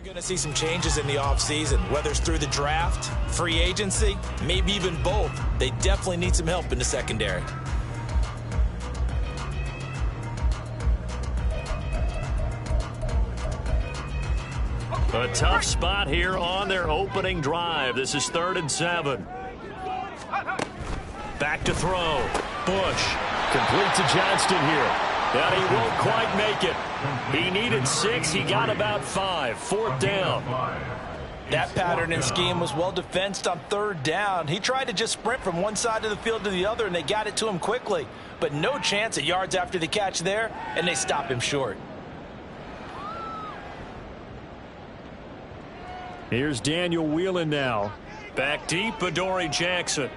Going to see some changes in the offseason, whether it's through the draft, free agency, maybe even both. They definitely need some help in the secondary. A tough spot here on their opening drive. This is 3rd and 7. Back to throw. Bush complete to Johnston here. And he won't quite make it. He needed 6. He got about 5. 4th down. That pattern and scheme was well defensed on 3rd down. He tried to just sprint from one side of the field to the other, and they got it to him quickly. But no chance at yards after the catch there, and they stop him short. Here's Daniel Whelan now. Back deep, Adoree Jackson.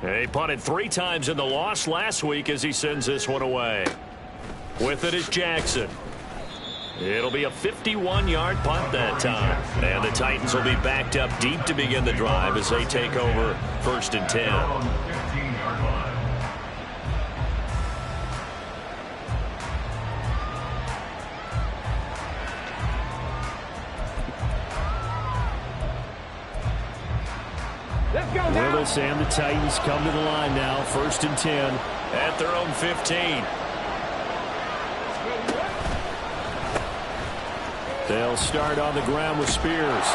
He punted 3 times in the loss last week as he sends this one away. With it is Jackson. It'll be a 51-yard punt that time. And the Titans will be backed up deep to begin the drive as they take over 1st and 10. Willis and the Titans come to the line now. 1st and 10 at their own 15. They'll start on the ground with Spears.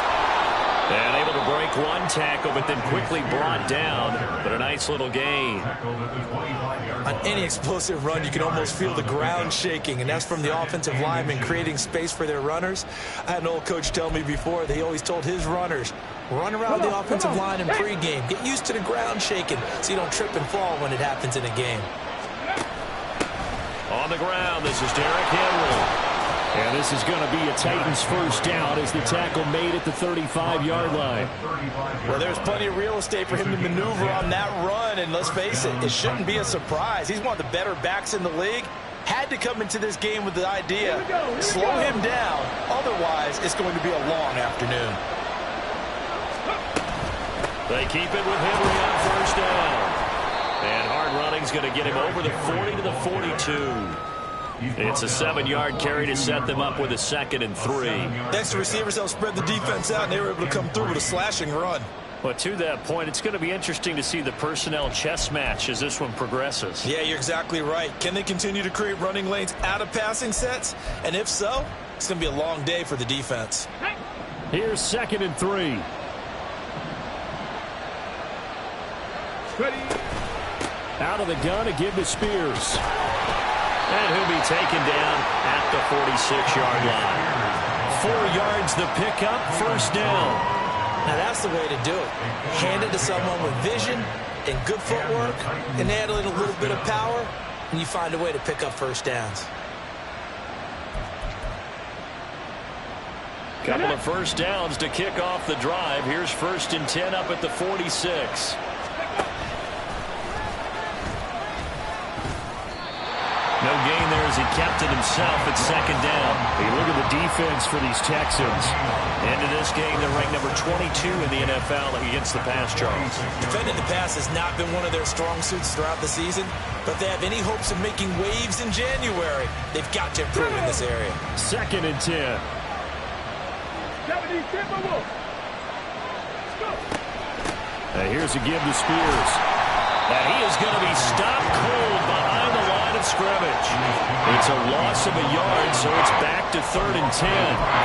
And able to break one tackle, but then quickly brought down. But a nice little gain. On any explosive run, you can almost feel the ground shaking, and that's from the offensive linemen creating space for their runners. I had an old coach tell me before, they always told his runners, run around the offensive line in pregame. Get used to the ground shaking so you don't trip and fall when it happens in a game. On the ground, this is Derrick Henry. And this is going to be a Titans 1st down as the tackle made at the 35-yard line. Well, there's plenty of real estate for him to maneuver on that run, and let's face it, it shouldn't be a surprise. He's one of the better backs in the league. Had to come into this game with the idea, slow him down, otherwise it's going to be a long afternoon. They keep it with Henry on 1st down. And hard running's going to get him over the 40 to the 42. It's a 7-yard carry to set them up with a 2nd and 3. Thanks to receivers helped spread the defense out, and they were able to come through with a slashing run. But to that point, it's going to be interesting to see the personnel chess match as this one progresses. Yeah, you're exactly right. Can they continue to create running lanes out of passing sets? And if so, it's going to be a long day for the defense. Here's 2nd and 3. Out of the gun to give to Spears. And he'll be taken down at the 46-yard line. 4 yards the pickup, 1st down. Now that's the way to do it. Hand it to someone with vision and good footwork, and add a little bit of power, and you find a way to pick up 1st downs. Couple of 1st downs to kick off the drive. Here's 1st and 10 up at the 46. No gain there as he kept it himself at 2nd down. Hey, look at the defense for these Texans. Into this game, they're ranked number 22 in the NFL against the pass, Charles. Defending the pass has not been one of their strong suits throughout the season, but they have any hopes of making waves in January. They've got to improve in this area. 2nd and 10. Here's a give to Spears. And he is going to be stopped cold behind the line of scrimmage. It's a loss of a yard, so it's back to 3rd and 10.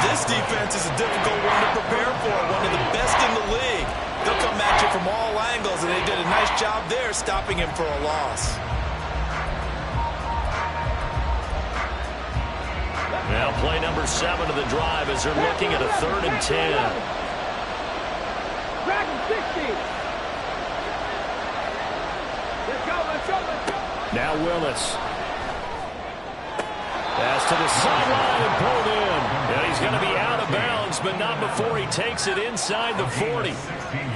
This defense is a difficult one to prepare for, one of the best in the league. They'll come at you from all angles, and they did a nice job there stopping him for a loss. Now play number 7 of the drive as they're looking at a 3rd and 10. Now Willis. Pass to the sideline and pulled in. And he's going to be out of bounds, but not before he takes it inside the 40.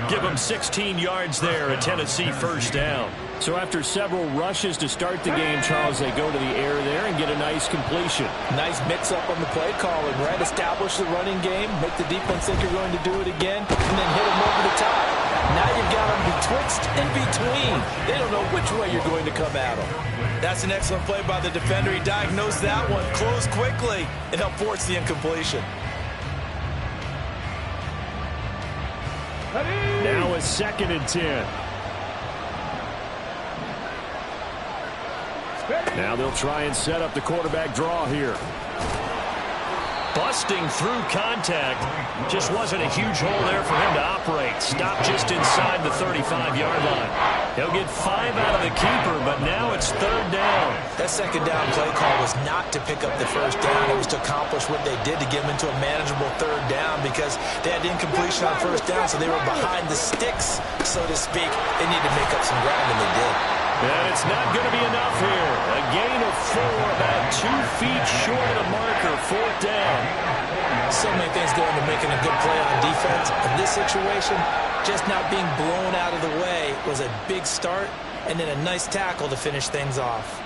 Give him 16 yards there, a Tennessee 1st down. So after several rushes to start the game, Charles, they go to the air there and get a nice completion. Nice mix-up on the play calling, right? Establish the running game, make the defense think you're going to do it again, and then hit them over the top. now you've got them betwixt and between. They don't know which way you're going to come at them. That's an excellent play by the defender. He diagnosed that one, closed quickly, and helped force the incompletion. Now it's 2nd and 10. Now they'll try and set up the quarterback draw here. Busting through contact. Just wasn't a huge hole there for him to operate. Stopped just inside the 35-yard line. He'll get 5 out of the keeper, but now it's 3rd down. That 2nd down play call was not to pick up the 1st down. It was to accomplish what they did to get them into a manageable 3rd down because they had incompletion on 1st down, so they were behind the sticks, so to speak. They needed to make up some ground, and they did. And it's not going to be enough here. A gain of 4, about 2 feet short of the marker, 4th down. So many things go into making a good play on defense. In this situation, just not being blown out of the way was a big start, and then a nice tackle to finish things off.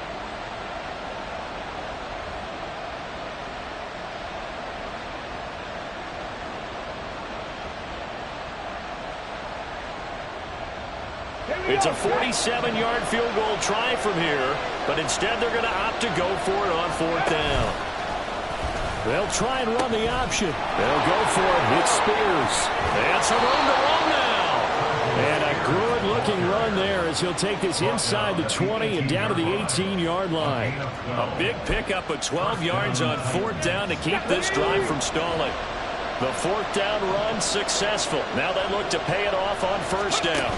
It's a 47-yard field goal try from here, but instead they're going to opt to go for it on 4th down. They'll try and run the option. They'll go for it. It's Spears. And some room to run now. And a good-looking run there as he'll take this inside the 20 and down to the 18-yard line. A big pickup of 12 yards on 4th down to keep this drive from stalling. The 4th down run successful. Now they look to pay it off on 1st down.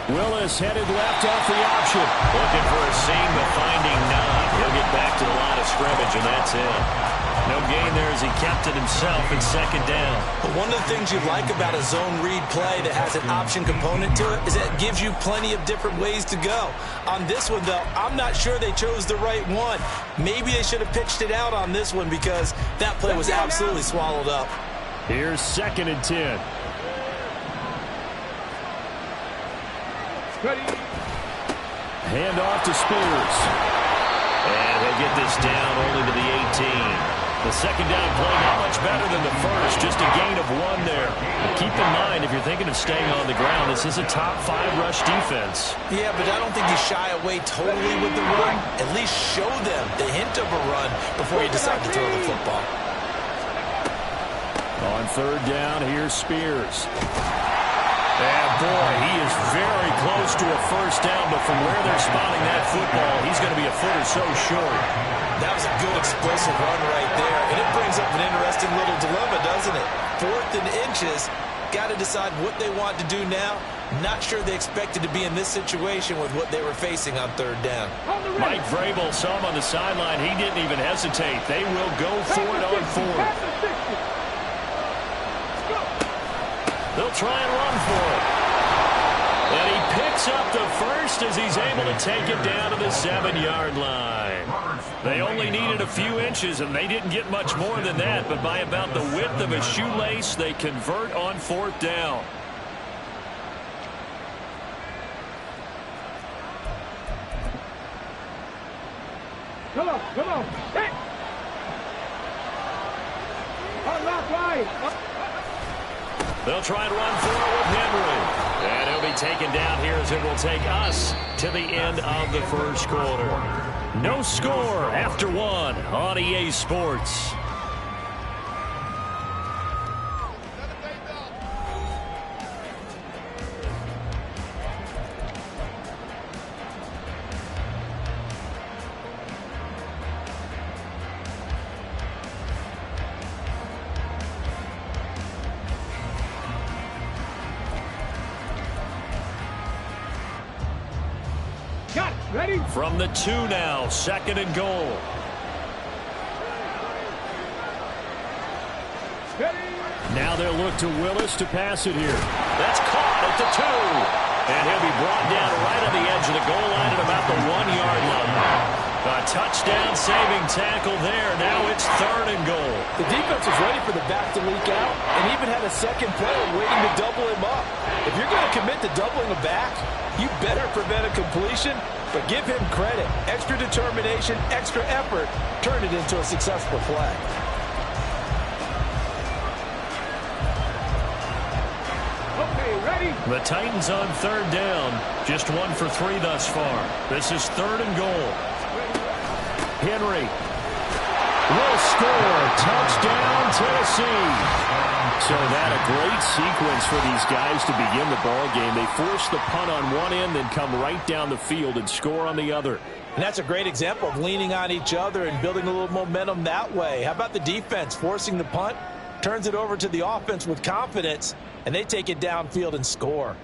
Willis headed left off the option. Looking for a seam, but finding none. He'll get back to the line of scrimmage, and that's it. No gain there as he kept it himself in 2nd down. But one of the things you like about a zone read play that has an option component to it is that it gives you plenty of different ways to go. On this one, though, I'm not sure they chose the right one. Maybe they should have pitched it out on this one because that play was absolutely swallowed up. Here's 2nd and 10. Hand off to Spears. And he'll get this down only to the 18. The 2nd down play not much better than the first. Just a gain of 1 there. But keep in mind, if you're thinking of staying on the ground, this is a top 5 rush defense. Yeah, but I don't think you shy away totally with the run. At least show them the hint of a run before you decide to throw the football. On 3rd down, here's Spears. And boy, he is very close to a 1st down, but from where they're spotting that football, he's going to be a foot or so short. That was a good explosive run right there, and it brings up an interesting little dilemma, doesn't it? 4th and inches, got to decide what they want to do now. Not sure they expected to be in this situation with what they were facing on 3rd down. Mike Vrabel saw him on the sideline. He didn't even hesitate. They will go for it on 4th. They'll try and run for it. And he picks up the 1st as he's able to take it down to the 7-yard line. They only needed a few inches, and they didn't get much more than that. But by about the width of a shoelace, they convert on 4th down. Come on. Hey! On that line. They'll try and run for it with Henry. And he'll be taken down here as it will take us to the end of the 1st quarter. No score after 1 on EA Sports. Ready? From the 2 now, 2nd and goal. Ready? Now they'll look to Willis to pass it here. That's caught at the 2. And he'll be brought down right on the edge of the goal line at about the 1-yard line. A touchdown-saving tackle there. Now it's 3rd and goal. The defense was ready for the back to leak out and even had a second player waiting to double him up. If you're going to commit to doubling a back, you better prevent a completion, but give him credit. Extra determination, extra effort, turn it into a successful play. Okay, The Titans on third down. Just 1 for 3 thus far. This is 3rd and goal. Henry will score. Touchdown, Tennessee. So that a great sequence for these guys to begin the ball game. They force the punt on one end, then come right down the field and score on the other. And that's a great example of leaning on each other and building a little momentum that way. How about the defense forcing the punt, turns it over to the offense with confidence, and they take it downfield and score.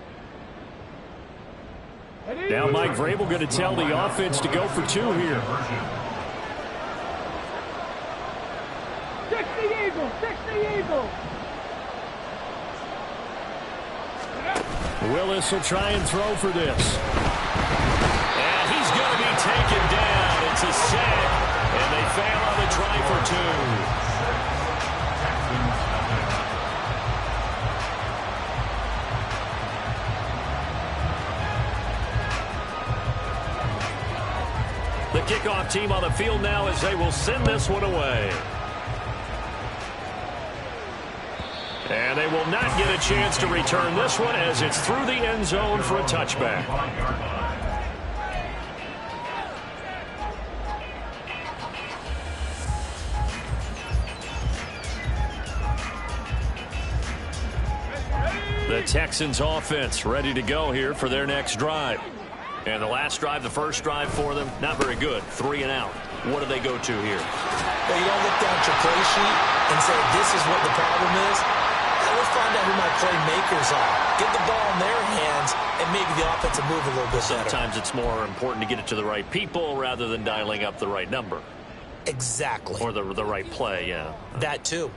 Now Mike Vrabel going to tell the offense to go for 2 here. 60 Eagles, 60 Eagles. Willis will try and throw for this. And he's going to be taken down. It's a sack, and they fail on the try for 2. The kickoff team on the field now as they will send this one away. And they will not get a chance to return this one as it's through the end zone for a touchback. The Texans offense ready to go here for their next drive. And the last drive, the first drive for them, not very good. 3 and out. What do they go to here? Well, you don't look down at your play sheet and say, this is what the problem is. Let's find out who my playmakers are. Get the ball in their hands, and maybe the offense will move a little bit better. Sometimes it's more important to get it to the right people rather than dialing up the right number. Exactly. Or the right play, yeah. That too.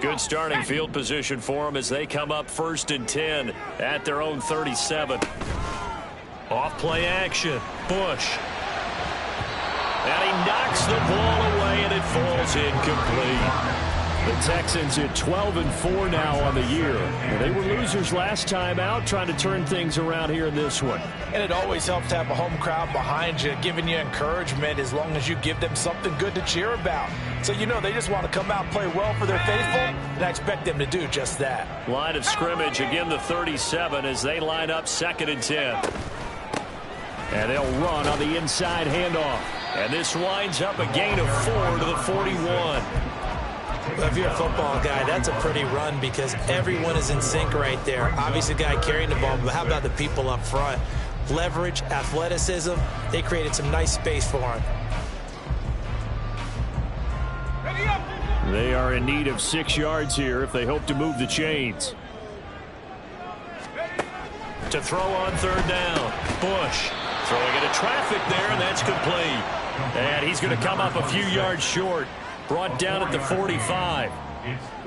Good starting field position for them as they come up 1st and 10 at their own 37. Off play action. Bush. And he knocks the ball away, and it falls incomplete. The Texans at 12-4 now on the year. And they were losers last time out, trying to turn things around here in this one. And it always helps to have a home crowd behind you, giving you encouragement as long as you give them something good to cheer about. So, you know, they just want to come out and play well for their faithful, and I expect them to do just that. Line of scrimmage, again the 37 as they line up 2nd and 10. And they'll run on the inside handoff. And this winds up a gain of 4 to the 41. Well, if you're a football guy, that's a pretty run because everyone is in sync right there. Obviously, the guy carrying the ball, but how about the people up front? Leverage, athleticism, they created some nice space for him. They are in need of 6 yards here if they hope to move the chains. To throw on 3rd down. Bush throwing into traffic there, and that's complete. And he's going to come up a few yards short. Brought down at the 45.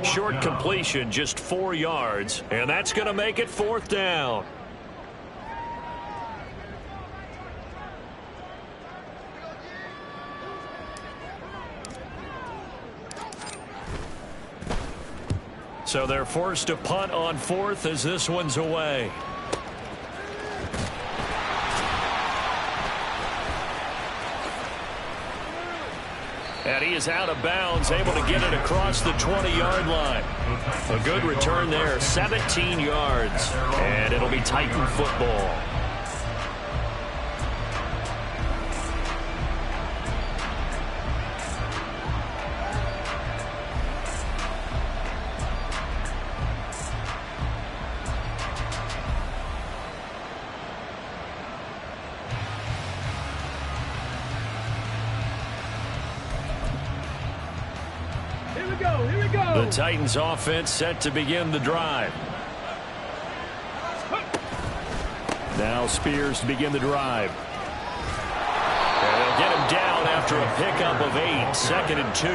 Short completion, just 4 yards. And that's going to make it 4th down. So they're forced to punt on 4th as this one's away. And he is out of bounds, able to get it across the 20-yard line. A good return there, 17 yards. And it'll be Titan football. The Titans offense set to begin the drive. Now Spears to begin the drive. And they'll get him down after a pickup of 8, 2nd and 2.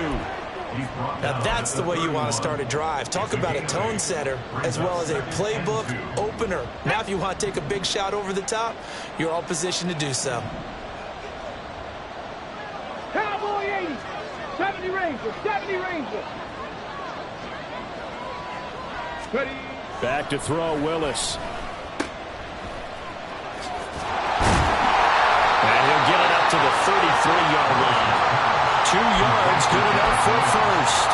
Now that's the way you want to start a drive. Talk about a tone setter as well as a playbook opener. Now if you want to take a big shot over the top, you're all positioned to do so. Cowboy 80, 70 Rangers, 70 Rangers. Ready. Back to throw, Willis. the 33-yard line. 2 yards, good enough for first.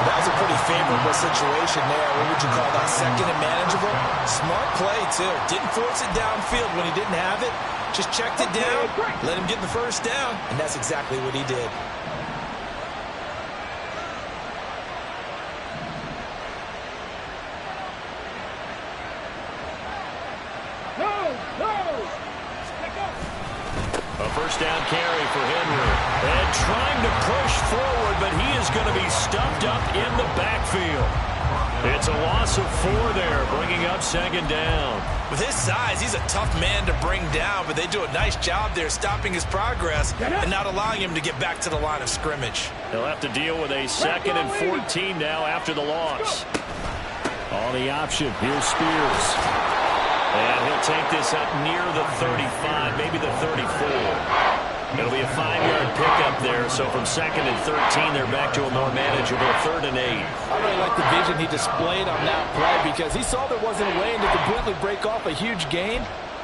That was a pretty favorable situation there. What would you call that? Second and manageable? Smart play, too. Didn't force it downfield when he didn't have it. Just checked it down, let him get the first down, and that's exactly what he did. A first down carry for Henry. And trying to push forward, but he is going to be stuffed up in the backfield. It's a loss of 4 there, bringing up second down. With his size, he's a tough man to bring down, but they do a nice job there stopping his progress and not allowing him to get back to the line of scrimmage. He'll have to deal with a 2nd and 14 now after the loss. On the option, here's Spears. And he'll take this up near the 35, maybe the 34. It'll be a 5-yard pickup there, so from 2nd and 13, they're back to a more manageable 3rd and 8. I really like the vision he displayed on that play because he saw there wasn't a way to completely break off a huge gain.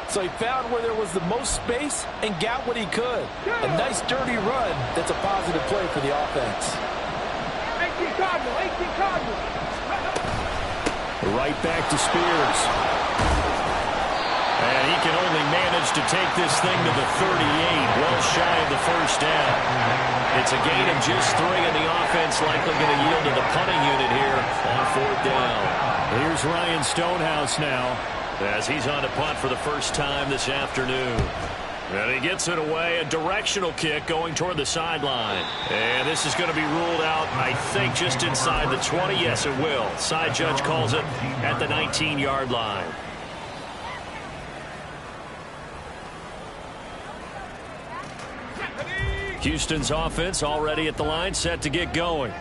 So he found where there was the most space and got what he could. A nice, dirty run that's a positive play for the offense. 18 Cardinal. Right back to Spears. And he can only manage to take this thing to the 38, well shy of the first down. It's a gain of just 3, and the offense likely going to yield to the punting unit here on 4th down. Here's Ryan Stonehouse now as he's on to punt for the first time this afternoon. And he gets it away, a directional kick going toward the sideline. And this is going to be ruled out, I think, just inside the 20. Yes, it will. Side judge calls it at the 19-yard line. Houston's offense already at the line, set to get going.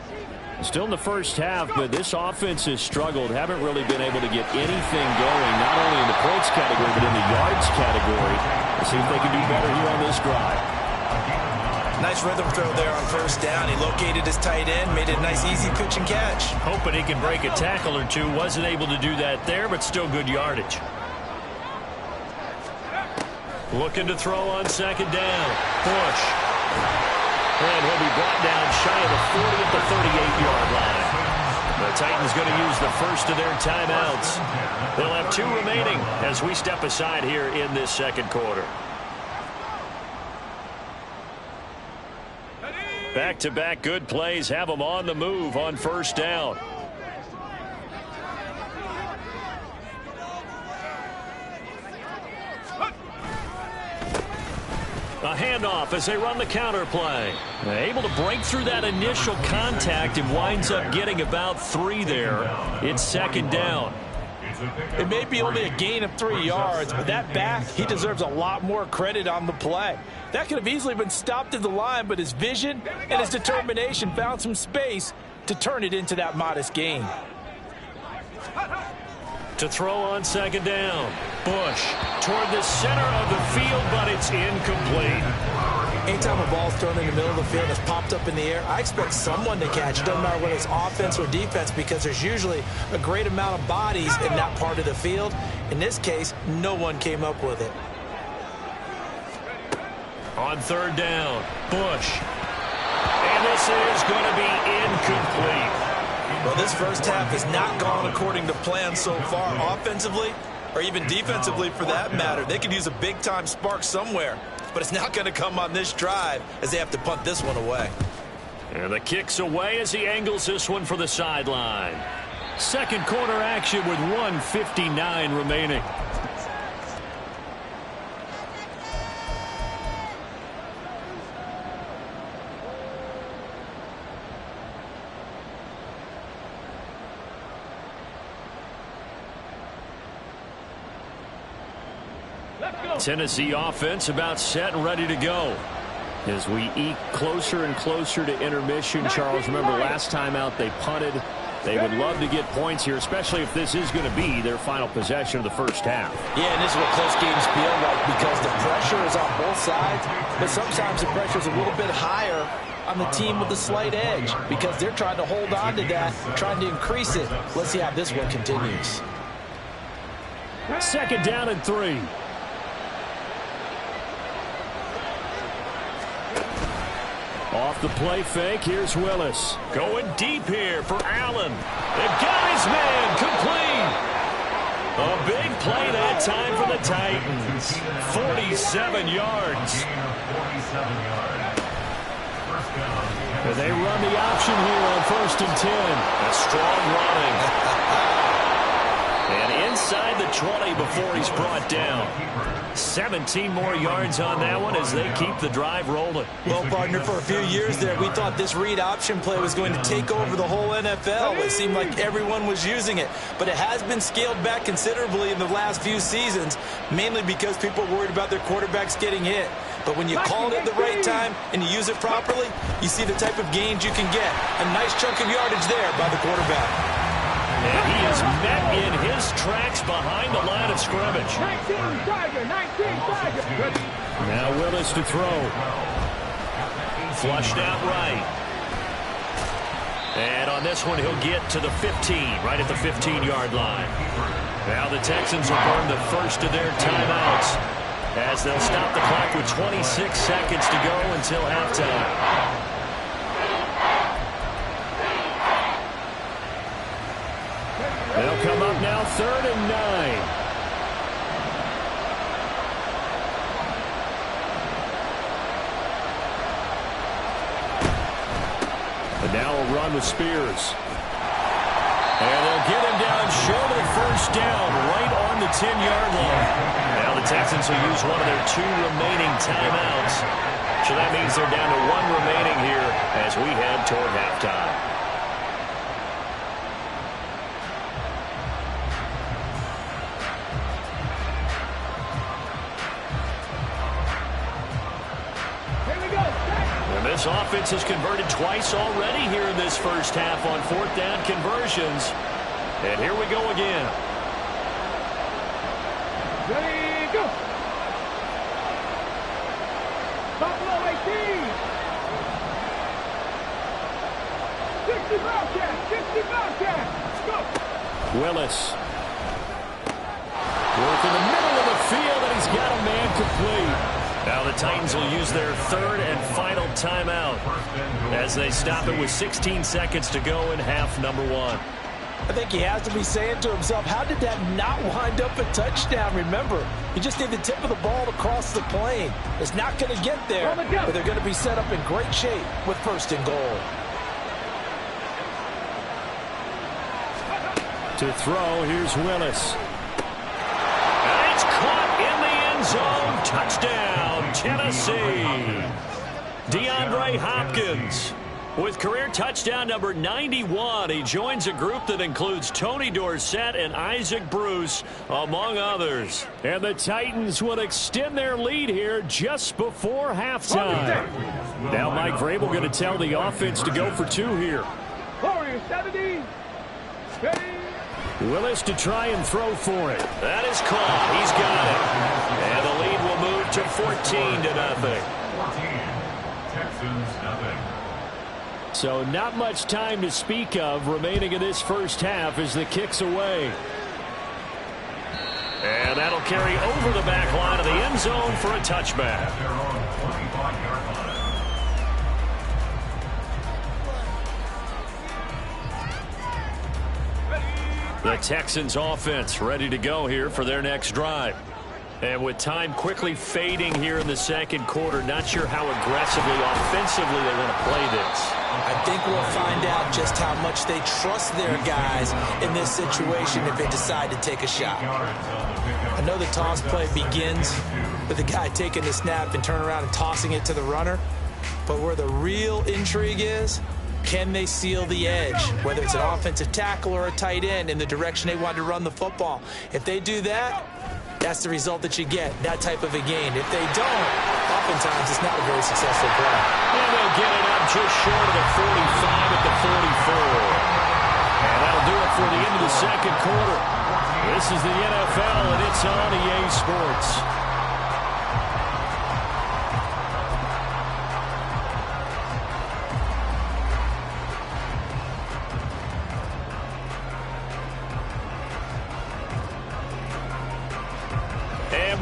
Still in the first half, but this offense has struggled. Haven't really been able to get anything going, not only in the points category, but in the yards category. Let's see if they can do better here on this drive. Nice rhythm throw there on first down. He located his tight end, made it a nice easy pitch and catch. Hoping he can break a tackle or two. Wasn't able to do that there, but still good yardage. Looking to throw on 2nd down. Bush. And he'll be brought down shy of the 40 at the 38-yard line. The Titans going to use the first of their timeouts. They'll have 2 remaining as we step aside here in this 2nd quarter. Back-to-back good plays have them on the move on first down. A handoff as they run the counter play. Able to break through that initial contact and winds up getting about 3 there. It's 2nd down. It may be only a gain of 3 yards, but that back, he deserves a lot more credit on the play. That could have easily been stopped at the line, but his vision and his determination found some space to turn it into that modest gain. To throw on 2nd down. Bush toward the center of the field, but it's incomplete. Anytime a ball's thrown in the middle of the field and it's popped up in the air, I expect someone to catch it. Doesn't matter whether it's offense or defense, because there's usually a great amount of bodies in that part of the field. In this case, no one came up with it. On 3rd down, Bush. And this is going to be incomplete. Well, this first half has not gone according to plan so far offensively, or even defensively for that matter. They could use a big-time spark somewhere, but it's not going to come on this drive as they have to punt this one away. And the kick's away as he angles this one for the sideline. 2nd quarter action with 1:59 remaining. Tennessee offense about set and ready to go. As we eke closer and closer to intermission, Charles, remember last time out they punted. They would love to get points here, especially if this is going to be their final possession of the first half. Yeah, and this is what close games feel like because the pressure is on both sides, but sometimes the pressure is a little bit higher on the team with the slight edge because they're trying to hold on to that, trying to increase it. Let's see how this one continues. 2nd down and 3. Off the play fake, here's Willis. Going deep here for Allen. They got his man complete. A big play that time for the Titans. 47 yards. And they run the option here on 1st and 10. A strong running. And inside the 20 before he's brought down. 17 more yards on that one as they keep the drive rolling. Well, partner, for a few years there, we thought this read option play was going to take over the whole NFL. It seemed like everyone was using it. But it has been scaled back considerably in the last few seasons, mainly because people are worried about their quarterbacks getting hit. But when you call it at the right time and you use it properly, you see the type of gains you can get. A nice chunk of yardage there by the quarterback. And he is met in his tracks behind the line of scrimmage. 19 Tiger, 19 Tiger. Now Willis to throw. Flushed out right. And on this one, he'll get to the 15, right at the 15-yard line. Now the Texans will burn the first of their timeouts as they'll stop the clock with 26 seconds to go until halftime. They'll come up now 3rd and 9. And now a run with Spears. And they'll get him down short of 1st down right on the 10-yard line. Now the Texans will use one of their 2 remaining timeouts. So that means they're down to 1 remaining here as we head toward halftime. This offense has converted twice already here in this first half on 4th down conversions. And here we go again. Ready, go. Buffalo 18. 60 Bobcats, 60 Bobcats. Go. Willis. Work in the middle of the field, and he's got a man complete. Now the Titans will use their 3rd and final timeout as they stop it with 16 seconds to go in half number 1. I think he has to be saying to himself, how did that not wind up a touchdown? Remember, you just need the tip of the ball to cross the plane. It's not going to get there, but they're going to be set up in great shape with 1st and goal. To throw, here's Willis. And it's caught in the end zone. Touchdown, Tennessee. DeAndre Hopkins with career touchdown number 91. He joins a group that includes Tony Dorsett and Isaac Bruce, among others. And the Titans will extend their lead here just before halftime. Now Mike Vrabel going to tell the offense to go for 2 here. Warriors 70. Ready. Willis to try and throw for it. That is caught. He's got it. And the lead will move to 14-0. So not much time to speak of remaining in this first half as the kick's away. And that'll carry over the back line of the end zone for a touchback. The Texans offense ready to go here for their next drive. And with time quickly fading here in the second quarter, not sure how aggressively, offensively they want to play this. I think we'll find out just how much they trust their guys in this situation if they decide to take a shot. I know the toss play begins with the guy taking the snap and turning around and tossing it to the runner. But where the real intrigue is, can they seal the edge, whether it's an offensive tackle or a tight end, in the direction they want to run the football? If they do that, that's the result that you get, that type of a gain. If they don't, oftentimes it's not a very successful play. And they'll get it up just short of the 45 at the 44. And that'll do it for the end of the second quarter. This is the NFL, and it's on EA Sports.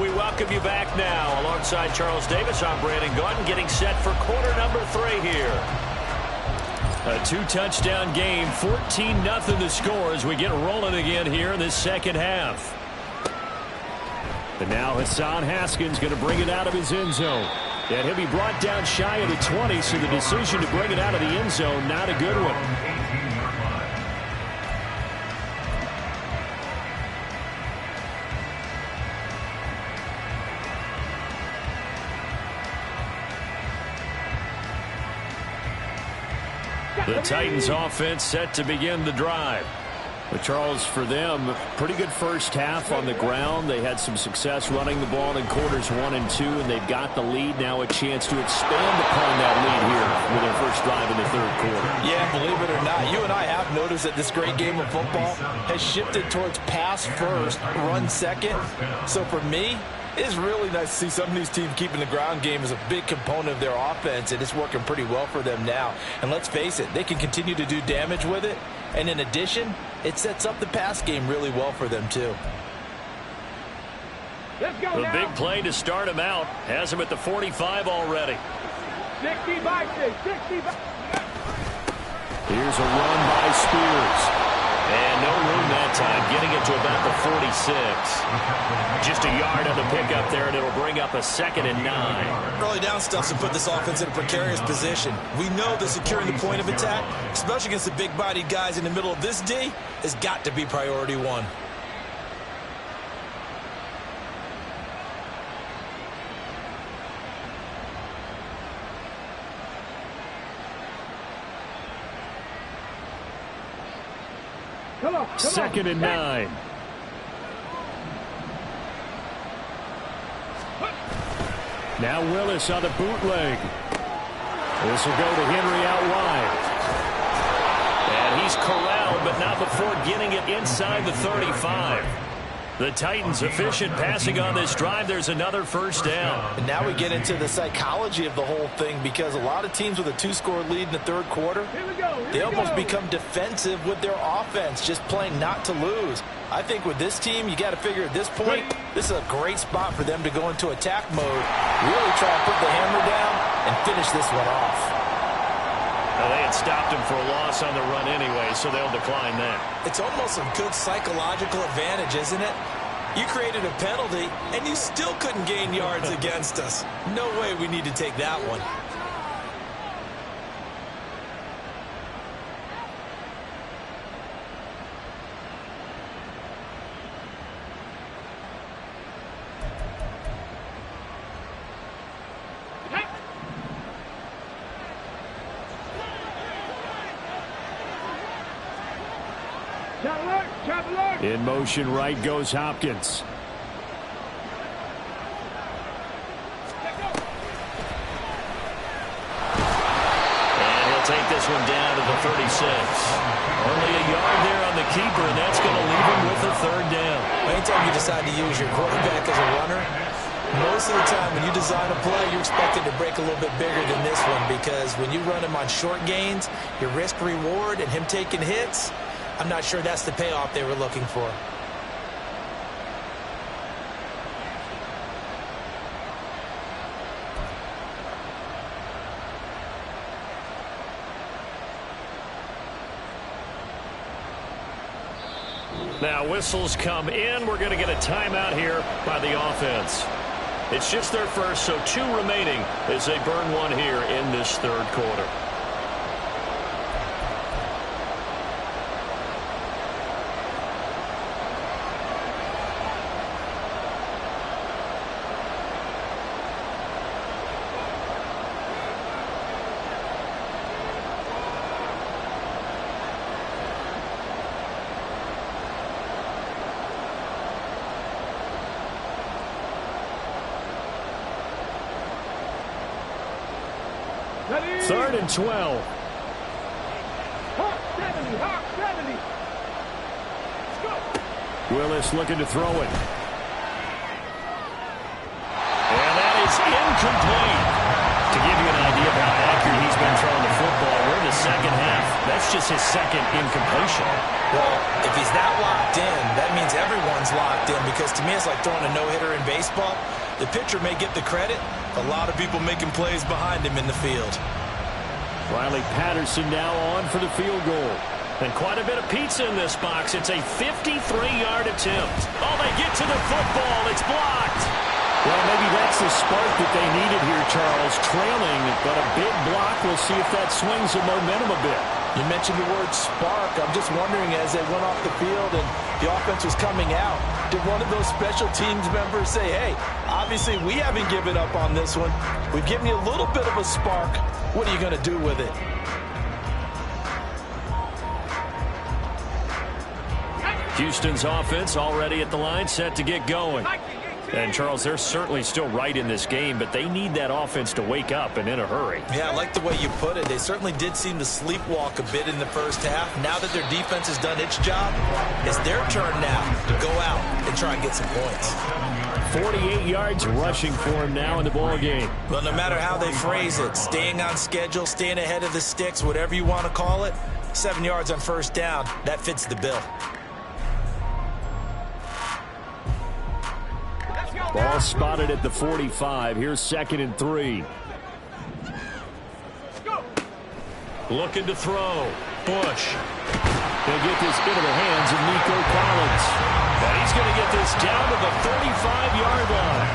we welcome you back now. Alongside Charles Davis, I'm Brandon Gordon, getting set for quarter number 3 here. A 2-touchdown game, 14-0 the score as we get rolling again here in this second half. And now Hassan Haskins going to bring it out of his end zone. And he'll be brought down shy of the 20, so the decision to bring it out of the end zone, not a good one. The Titans offense set to begin the drive. But Charles, for them, pretty good first half on the ground. They had some success running the ball in quarters 1 and 2, and they've got the lead now, a chance to expand upon that lead here with their first drive in the third quarter. Yeah, believe it or not, you and I have noticed that this great game of football has shifted towards pass first, run second. So for me, it's really nice to see some of these teams keeping the ground game as a big component of their offense, and it's working pretty well for them now. And let's face it, they can continue to do damage with it. And in addition, it sets up the pass game really well for them, too. Let's go The now. big play to start him out has him at the 45 already. 60 by 6, 60 by... Here's a run by Spears. And no room that time, getting it to about the 46. Just a yard on the pickup there, and it'll bring up a 2nd and 9. Early down stuff's to put this offense in a precarious position. We know that securing the point of attack, especially against the big-bodied guys in the middle of this D, has got to be priority 1. Come on, 2nd and 9. Now Willis on the bootleg. This will go to Henry out wide. And he's corralled, but not before getting it inside the 35. The Titans efficient passing on this drive. There's another first down. And now we get into the psychology of the whole thing, because a lot of teams with a 2-score lead in the third quarter, they almost become defensive with their offense, just playing not to lose. I think with this team, you got to figure at this point, this is a great spot for them to go into attack mode, really try to put the hammer down and finish this one off. Well, they had stopped him for a loss on the run anyway, so they'll decline that. It's almost a good psychological advantage, isn't it? You created a penalty, and you still couldn't gain yards against us. No way we need to take that one. In motion right goes Hopkins. And he'll take this one down to the 36. Only a yard there on the keeper, and that's going to leave him with a 3rd down. Anytime you decide to use your quarterback as a runner, most of the time when you design a play, you're expected to break a little bit bigger than this one, because when you run him on short gains, your risk-reward and him taking hits, I'm not sure that's the payoff they were looking for. Now whistles come in. We're going to get a timeout here by the offense. It's just their first, so 2 remaining as they burn one here in this third quarter. Third and 12. Hawk 70, Hawk 70. Let's go. Willis looking to throw it. And that is incomplete. To give you an idea of how accurate he's been throwing the football, we're in the second half. That's just his second incompletion. Well, if he's that locked in, that means everyone's locked in, because to me it's like throwing a no-hitter in baseball. The pitcher may get the credit. A lot of people making plays behind him in the field. Riley Patterson now on for the field goal. And quite a bit of pizza in this box. It's a 53-yard attempt. Oh, they get to the football. It's blocked. Well, maybe that's the spark that they needed here, Charles. Trailing, but a big block. We'll see if that swings the momentum a bit. You mentioned the word spark. I'm just wondering, as they went off the field and the offense was coming out, did one of those special teams members say, hey, obviously we haven't given up on this one. We've given you a little bit of a spark. What are you going to do with it? Houston's offense already at the line, set to get going. And, Charles, they're certainly still right in this game, but they need that offense to wake up and in a hurry. Yeah, I like the way you put it. They certainly did seem to sleepwalk a bit in the first half. Now that their defense has done its job, it's their turn now to go out and try and get some points. 48 yards rushing for him now in the ball game. Well, no matter how they phrase it, staying on schedule, staying ahead of the sticks, whatever you want to call it, 7 yards on first down, that fits the bill. Ball spotted at the 45. Here's 2nd and 3. Looking to throw. Bush. They'll get this into the hands of Nico Collins. And he's going to get this down to the 35-yard line.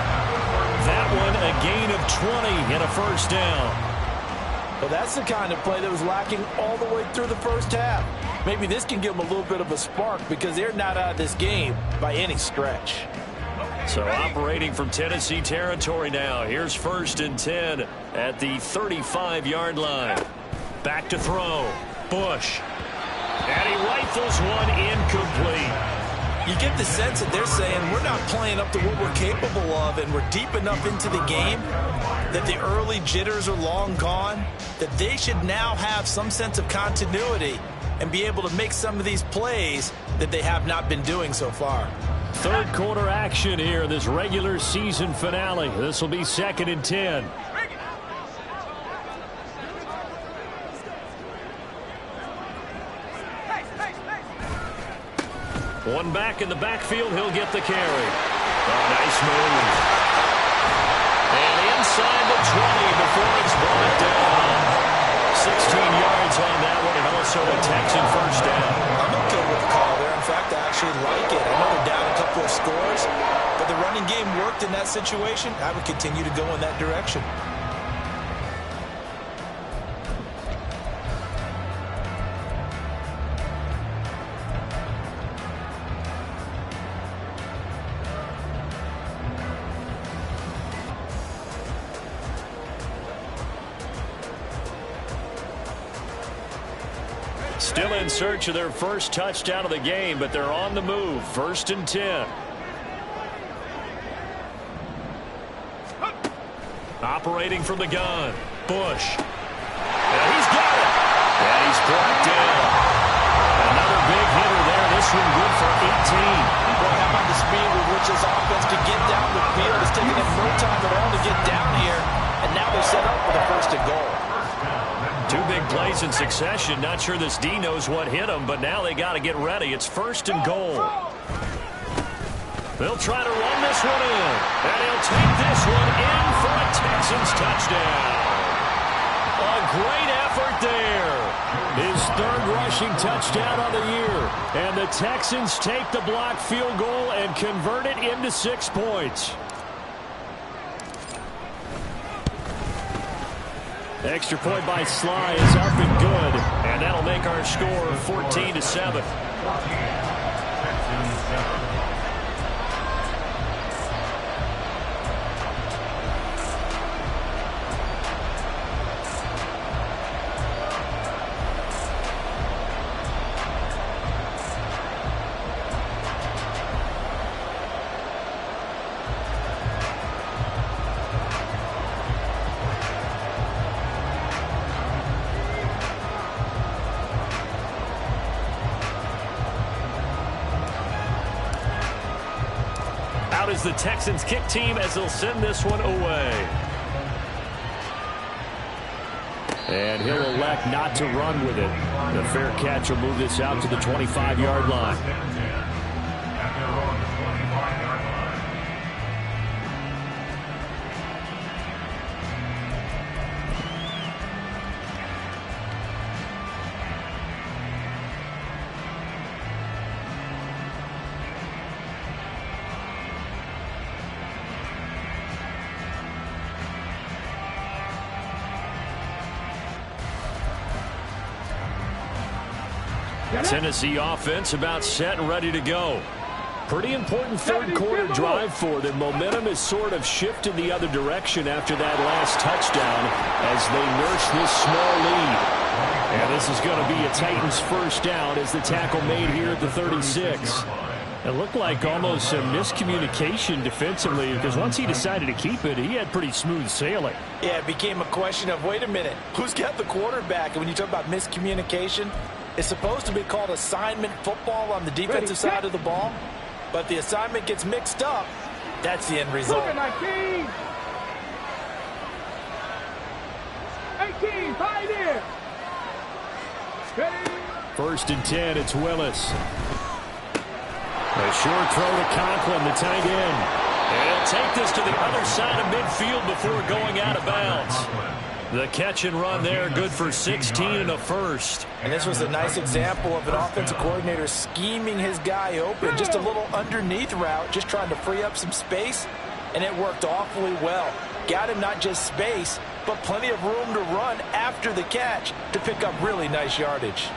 That one a gain of 20 and a first down. Well, that's the kind of play that was lacking all the way through the first half. Maybe this can give them a little bit of a spark, because they're not out of this game by any stretch. So operating from Tennessee territory now. Here's 1st and 10 at the 35-yard line. Back to throw. Bush. And he rifles one incomplete. You get the sense that they're saying we're not playing up to what we're capable of, and we're deep enough into the game that the early jitters are long gone, that they should now have some sense of continuity and be able to make some of these plays that they have not been doing so far. Third quarter action here in this regular season finale. This will be 2nd and 10. One back in the backfield. He'll get the carry. Oh, nice move. And inside the 20 before it's brought down. 16 yards on that one, and also a Texan first down. I'm okay with the call there. In fact, I actually like it. I know they're down a couple of scores, but the running game worked in that situation. I would continue to go in that direction. Still in search of their first touchdown of the game, but they're on the move. 1st and 10. Operating from the gun. Bush. And he's got it. And he's brought down. Another big hitter there. This one good for 18. Boy, how about the speed with which this offense could get down the field? It's taking them no time at all to get down here, and now they're set up for the 1st and goal. 2 big plays in succession. Not sure this D knows what hit him, but now they got to get ready. It's 1st and goal. They'll try to run this one in, and he'll take this one in for a Texans touchdown. A great effort there. His 3rd rushing touchdown of the year. And the Texans take the blocked field goal and convert it into 6 points. Extra point by Sly is up and good. And that'll make our score 14-7. Out is the Texans kick team as they'll send this one away. And he'll elect not to run with it. The fair catch will move this out to the 25-yard line. Tennessee offense about set and ready to go. Pretty important third quarter drive for them. Momentum has sort of shifted the other direction after that last touchdown as they nurse this small lead. And this is going to be a Titans first down as the tackle made here at the 36. It looked like almost a miscommunication defensively because once he decided to keep it, he had pretty smooth sailing. Yeah, it became a question of, wait a minute, who's got the quarterback? And when you talk about miscommunication, it's supposed to be called assignment football on the defensive side of the ball, but the assignment gets mixed up. That's the end result. 18, 5 in. First and 10, it's Willis. A short throw to Conklin, the tight end. And he'll take this to the other side of midfield before going out of bounds. The catch and run there, good for 16 and a first. And this was a nice example of an offensive coordinator scheming his guy open. Just a little underneath route, just trying to free up some space, and it worked awfully well. Got him not just space, but plenty of room to run after the catch to pick up really nice yardage.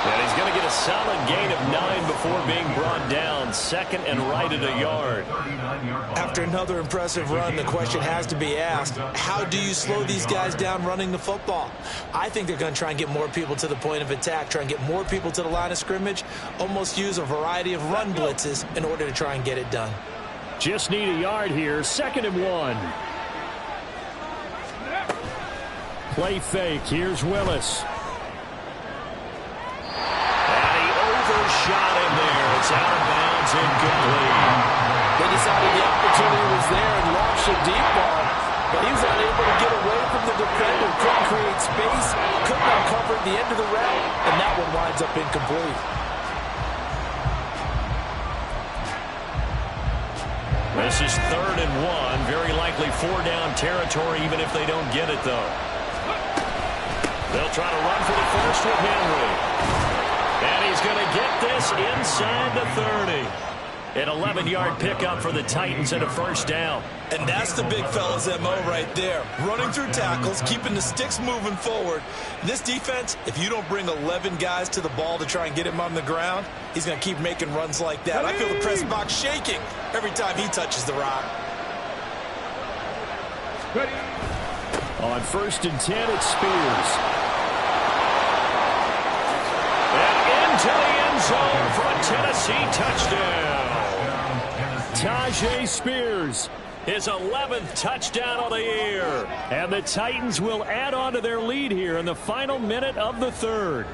And he's going to get a solid gain of 9 before being brought down. Second and right at a yard. After another impressive run, the question has to be asked, how do you slow these guys down running the football? I think they're going to try and get more people to the point of attack, try and get more people to the line of scrimmage, almost use a variety of run blitzes in order to try and get it done. Just need a yard here. Second and 1. Play fake. Here's Willis. Shot him there. It's out of bounds, incomplete. They decided the opportunity was there and launched a deep ball, but he was unable to get away from the defender. Couldn't create space, couldn't uncover the end of the route, and that one winds up incomplete. This is 3rd and 1. Very likely 4-down territory, even if they don't get it, though. They'll try to run for the first with Henry. And he's going to get this inside the 30. An 11-yard pickup for the Titans and a first down. And that's the big fella's MO right there. Running through tackles, keeping the sticks moving forward. This defense, if you don't bring 11 guys to the ball to try and get him on the ground, he's going to keep making runs like that. I feel the press box shaking every time he touches the rock. On 1st and 10, it's Spears. To the end zone for a Tennessee touchdown. Tajay Spears, his 11th touchdown of the year. And the Titans will add on to their lead here in the final minute of the 3rd.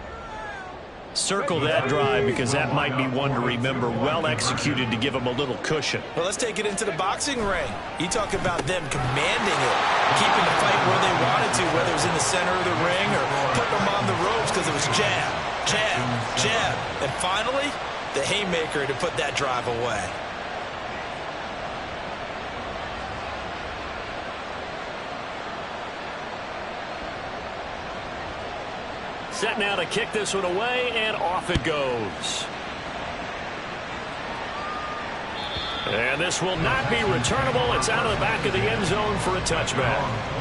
Circle that drive because that might be one to remember. Well executed to give them a little cushion. Well, let's take it into the boxing ring. You talk about them commanding it, keeping the fight where they wanted to, whether it was in the center of the ring or putting them on the ropes because it was jab, jab, jab. And finally, the haymaker to put that drive away. Set now to kick this one away, and off it goes. And this will not be returnable. It's out of the back of the end zone for a touchback.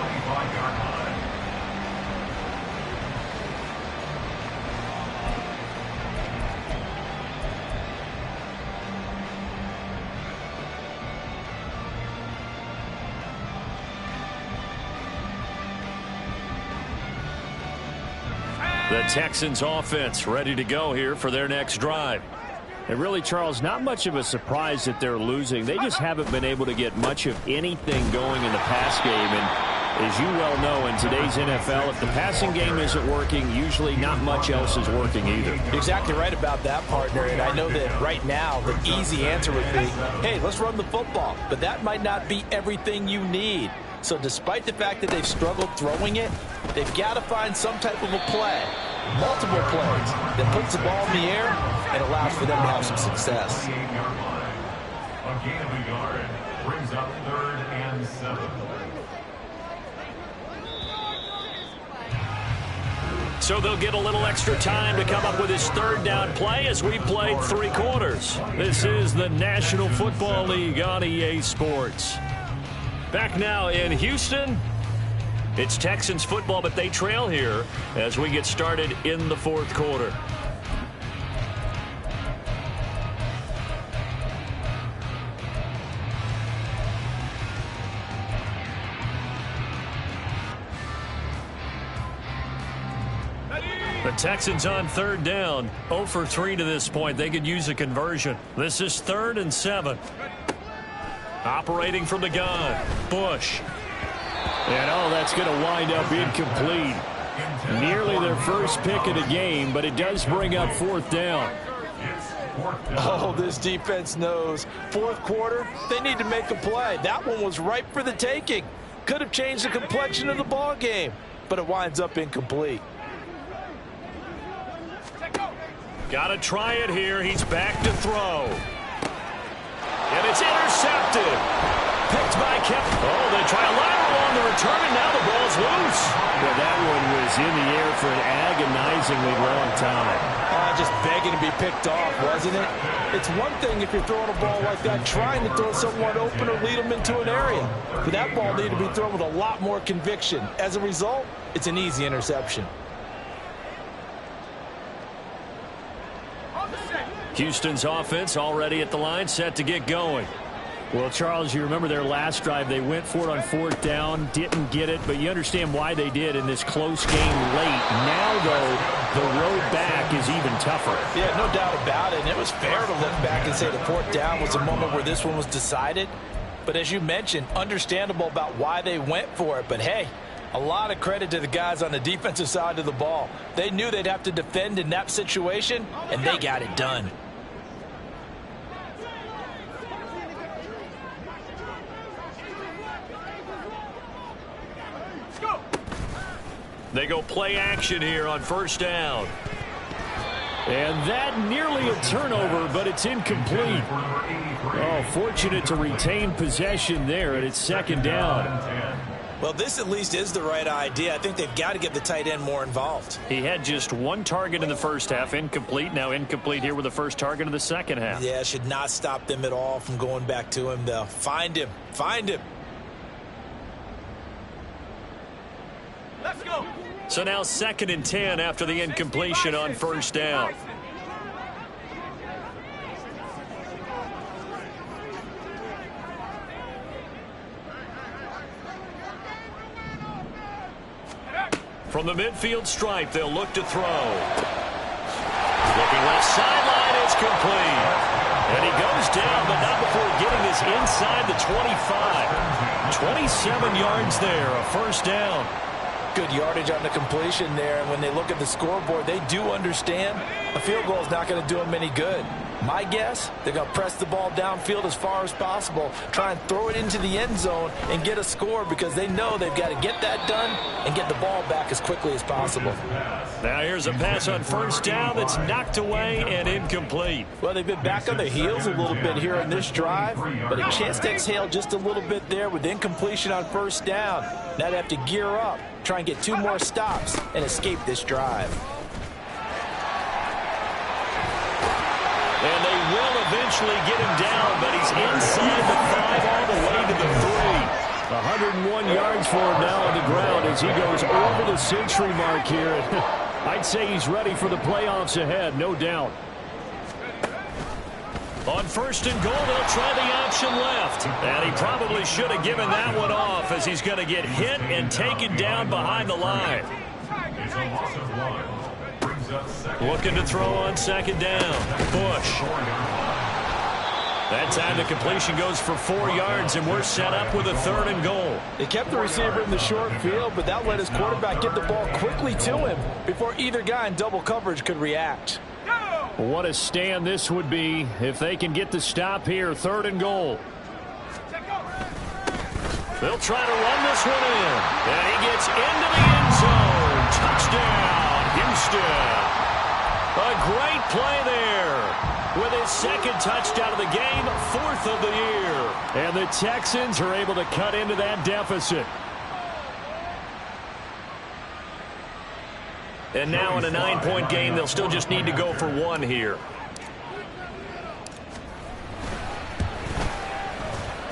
The Texans offense ready to go here for their next drive. And really, Charles, not much of a surprise that they're losing. They just haven't been able to get much of anything going in the pass game. And As you well know, in today's NFL, if the passing game isn't working, usually not much else is working either. You're exactly right about that, partner. And I know that right now the easy answer would be, hey, let's run the football. But that might not be everything you need. So despite the fact that they've struggled throwing it, they've got to find some type of a play, multiple plays, that puts the ball in the air and allows for them to have some success. A gain of a yard brings up 3rd and 7. So they'll get a little extra time to come up with his 3rd down play as we played 3 quarters. This is the National Football League on EA Sports. Back now in Houston, it's Texans football, but they trail here as we get started in the 4th quarter. The Texans on 3rd down, 0 for 3 to this point. They could use a conversion. This is 3rd and 7. Operating from the gun, Bush. And that's going to wind up incomplete. Nearly their first pick of the game, but it does bring up 4th down. Oh, this defense knows. 4th quarter, they need to make a play. That one was ripe for the taking. Could have changed the complexion of the ball game, but it winds up incomplete. Got to try it here. He's back to throw. And it's intercepted. Picked by Kemp. Oh, they try a lateral on the return, and now the ball's loose. Well, that one was in the air for an agonizingly long time. Just begging to be picked off, wasn't it? It's one thing if you're throwing a ball like that, trying to throw someone open or lead them into an area. But that ball needed to be thrown with a lot more conviction. As a result, it's an easy interception. Houston's offense already at the line, set to get going. Well, Charles, you remember their last drive. They went for it on 4th down, didn't get it, but you understand why they did in this close game late. Now, though, the road back is even tougher. Yeah, no doubt about it. And it was fair to look back and say the 4th down was a moment where this one was decided. But as you mentioned, understandable about why they went for it. But, hey, a lot of credit to the guys on the defensive side of the ball. They knew they'd have to defend in that situation, and they got it done. They go play action here on 1st down. And that nearly a turnover, but it's incomplete. Oh, fortunate to retain possession there, and it's 2nd down. Well, this at least is the right idea. I think they've got to get the tight end more involved. He had just 1 target in the first half, incomplete. Now incomplete here with the first target of the second half. Yeah, should not stop them at all from going back to him, though. Find him. Find him. Let's go. So now 2nd and 10 after the incompletion on 1st down. From the midfield stripe, they'll look to throw. Looking left sideline, it's complete. And he goes down, but not before getting this inside the 25. 27 yards there, a 1st down. Good yardage on the completion there, and when they look at the scoreboard, they do understand a field goal is not going to do them any good. My guess, they're going to press the ball downfield as far as possible, try and throw it into the end zone and get a score because they know they've got to get that done and get the ball back as quickly as possible. Now here's a pass on 1st down that's knocked away and incomplete. Well, they've been back on their heels a little bit here in this drive, but a chance to exhale just a little bit there with incompletion on 1st down. Now they have to gear up, try and get 2 more stops and escape this drive. And they will eventually get him down, but he's inside the 5 all the way to the 3. 101 yards for him now on the ground as he goes over the century mark here. I'd say he's ready for the playoffs ahead, no doubt. On 1st and goal, they'll try the option left. And he probably should have given that one off as he's going to get hit and taken down behind the line. It's a loss of 1. Brings up 2nd. Looking to throw on 2nd down. Bush. That time the completion goes for 4 yards, and we're set up with a 3rd and goal. They kept the receiver in the short field, but that let his quarterback get the ball quickly to him before either guy in double coverage could react. What a stand this would be if they can get the stop here. 3rd and goal. They'll try to run this one in. And he gets into the end zone. Touchdown, Houston. A great play there. With his 2nd touchdown of the game, 4th of the year. And the Texans are able to cut into that deficit. And now in a 9-point game, they'll still just need to go for 1 here.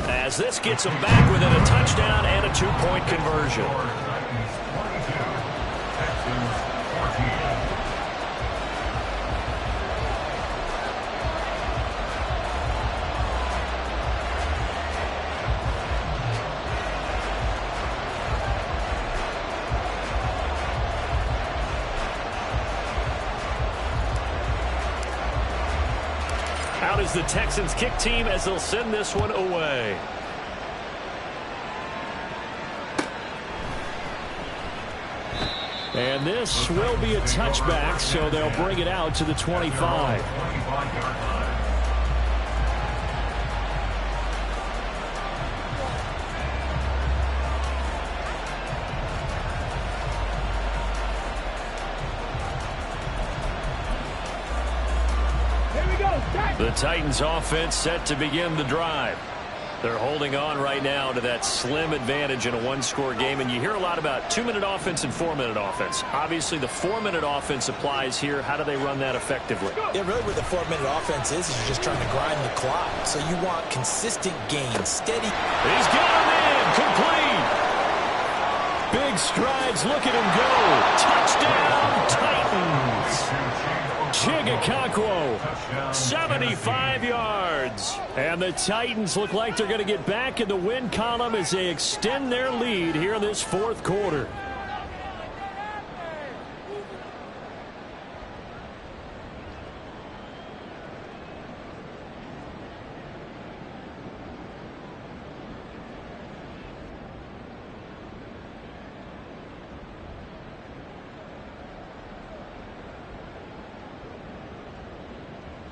As this gets them back within a touchdown and a 2-point conversion. Out is the Texans kick team as they'll send this one away. And this will be a touchback, so they'll bring it out to the 25. The Titans offense set to begin the drive. They're holding on right now to that slim advantage in a 1-score game, and you hear a lot about 2-minute offense and 4-minute offense. Obviously, the 4-minute offense applies here. How do they run that effectively? Yeah, really what the 4-minute offense is you're just trying to grind the clock. So you want consistent gains, steady. He's got him in, complete. Big strides, look at him go. Touchdown, Titans. Chigakakwo, 75 yards. And the Titans look like they're going to get back in the win column as they extend their lead here in this 4th quarter.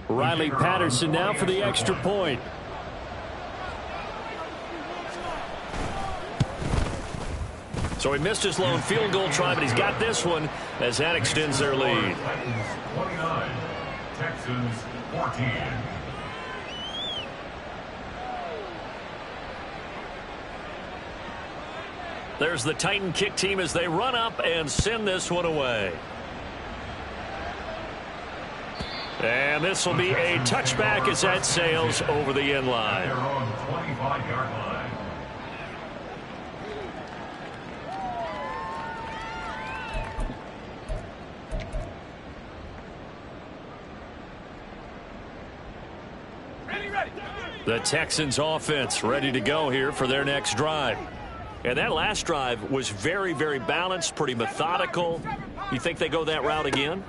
Riley Patterson now for the extra point. So he missed his lone field goal try, but he's got this one as that extends their lead. 29, Texans 14. There's the Titan kick team as they run up and send this one away. And this will be a touchback as that sails over the end line. They're on the 25-yard line. Ready. The Texans offense ready to go here for their next drive. And that last drive was very, very balanced, pretty methodical. You think they go that route again?